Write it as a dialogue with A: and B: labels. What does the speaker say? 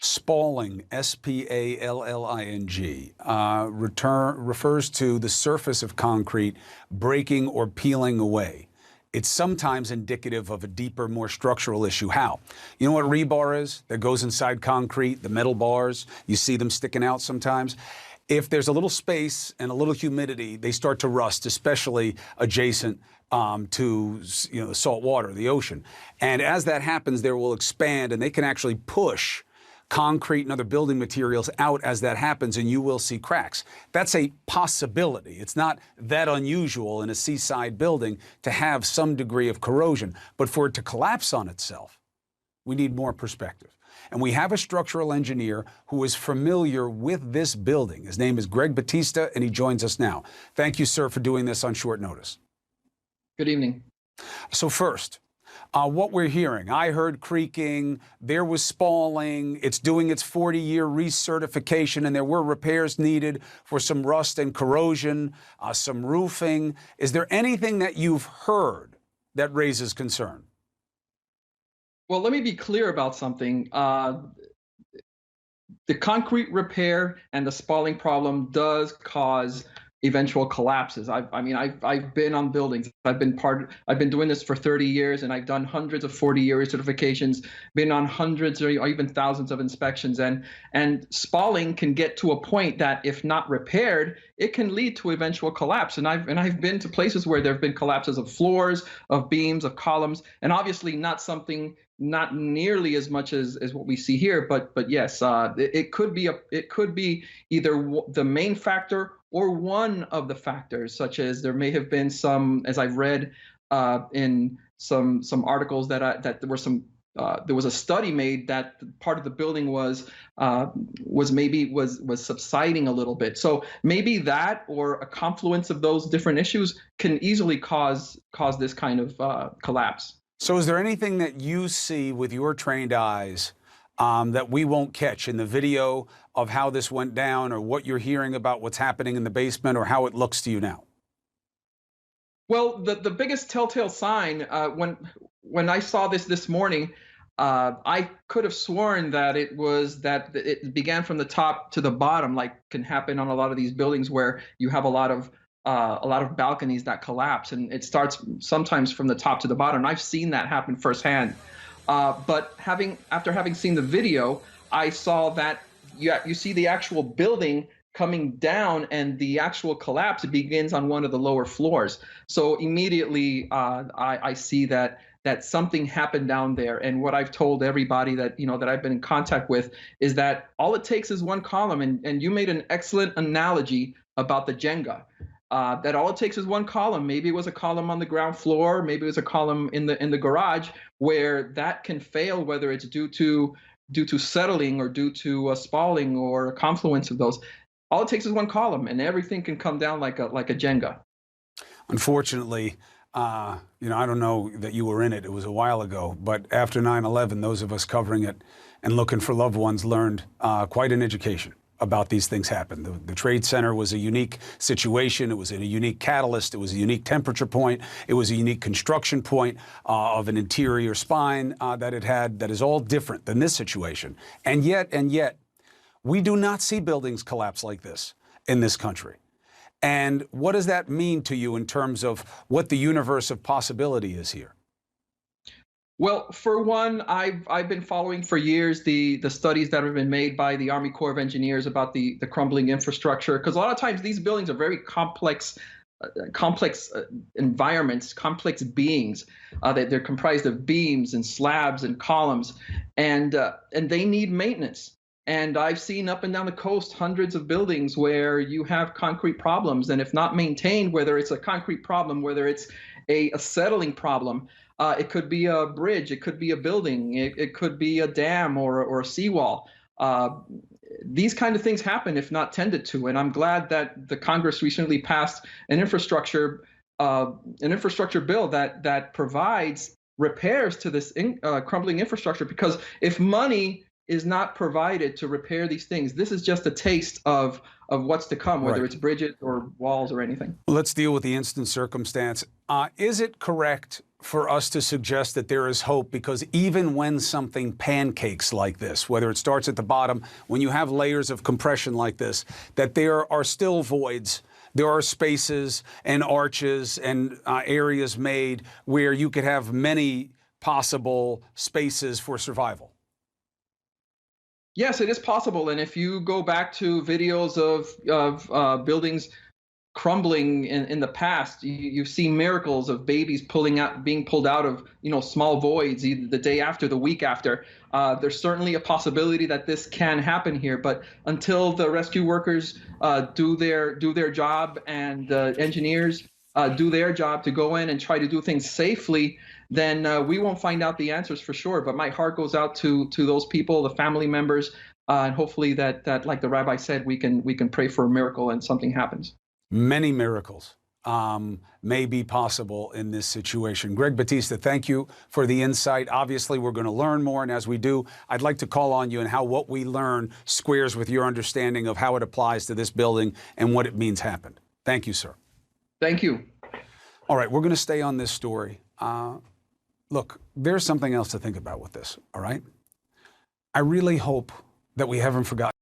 A: Spalling, S-P-A-L-L-I-N-G, refers to the surface of concrete breaking or peeling away. It's sometimes indicative of a deeper, more structural issue. How? You know what rebar is? That goes inside concrete, the metal bars. You see them sticking out sometimes. If there's a little space and a little humidity, they start to rust, especially adjacent to the salt water, the ocean. And as that happens, they will expand, and they can actually push concrete and other building materials out as that happens, and you will see cracks. That's a possibility. It's not that unusual in a seaside building to have some degree of corrosion, but for it to collapse on itself, we need more perspective. And we have a structural engineer who is familiar with this building. His name is Greg Batista, and he joins us now. Thank you, sir, for doing this on short notice.
B: Good evening.
A: So first, what we're hearing, I heard creaking, there was spalling, it's doing its 40-year recertification, and there were repairs needed for some rust and corrosion, some roofing. Is there anything that you've heard that raises concern?
B: Well, let me be clear about something. The concrete repair and the spalling problem does cause eventual collapses. I've been on buildings. I've been doing this for 30 years, and I've done hundreds of 40-year certifications, been on hundreds or even thousands of inspections, and spalling can get to a point that if not repaired, it can lead to eventual collapse. And I've been to places where there have been collapses of floors, of beams, of columns, and obviously not nearly as much as what we see here, but yes, it could be either the main factor or one of the factors, such as there may have been some, as I've read in some articles that there were some there was a study made that part of the building was subsiding a little bit. So maybe that or a confluence of those different issues can easily cause this kind of collapse.
A: So is there anything that you see with your trained eyes that we won't catch in the video of how this went down, or what you're hearing about what's happening in the basement, or how it looks to you now?
B: Well, the biggest telltale sign, when I saw this morning, I could have sworn that it began from the top to the bottom, like can happen on a lot of these buildings where you have a lot of balconies that collapse, and it starts sometimes from the top to the bottom. I've seen that happen firsthand. But after having seen the video, I saw that you see the actual building coming down, and the actual collapse begins on one of the lower floors. So immediately I see that something happened down there. And what I've told everybody that I've been in contact with is that all it takes is one column. And you made an excellent analogy about the Jenga. That all it takes is one column. Maybe it was a column on the ground floor, maybe it was a column in the garage, where that can fail, whether it's due to settling or due to spalling or a confluence of those. All it takes is one column, and everything can come down like a Jenga.
A: Unfortunately, I don't know that you were in it. It was a while ago, but after 9/11, those of us covering it and looking for loved ones learned quite an education about these things happen. The Trade Center was a unique situation. It was a unique catalyst. It was a unique temperature point. It was a unique construction point of an interior spine that it had that is all different than this situation. And yet, we do not see buildings collapse like this in this country. And what does that mean to you in terms of what the universe of possibility is here?
B: Well, for one, I've been following for years the studies that have been made by the Army Corps of Engineers about the crumbling infrastructure, because a lot of times these buildings are very complex environments, complex beings. They're comprised of beams and slabs and columns, and they need maintenance. And I've seen up and down the coast hundreds of buildings where you have concrete problems, and if not maintained, whether it's a concrete problem, whether it's a settling problem. It could be a bridge, it could be a building, it could be a dam or a seawall. These kind of things happen if not tended to, and I'm glad that the Congress recently passed an infrastructure bill that provides repairs to this crumbling infrastructure, because if money is not provided to repair these things, this is just a taste of what's to come, whether it's bridges or walls or anything.
A: Let's deal with the instant circumstance. Is it correct for us to suggest that there is hope, because even when something pancakes like this, whether it starts at the bottom, when you have layers of compression like this, that there are still voids. There are spaces and arches and areas made where you could have many possible spaces for survival.
B: Yes, it is possible. And if you go back to videos of buildings crumbling in the past, you've seen miracles of babies being pulled out of small voids either the day after, the week after. There's certainly a possibility that this can happen here, but until the rescue workers do their job, and engineers do their job to go in and try to do things safely, then we won't find out the answers for sure. But my heart goes out to those people, the family members, and hopefully that, like the rabbi said, we can pray for a miracle and something happens.
A: Many miracles may be possible in this situation. Greg Batista, thank you for the insight. Obviously, we're going to learn more, and as we do, I'd like to call on you and how what we learn squares with your understanding of how it applies to this building and what it means happened. Thank you, sir.
B: Thank you.
A: All right, we're going to stay on this story. Look, there's something else to think about with this, all right? I really hope that we haven't forgotten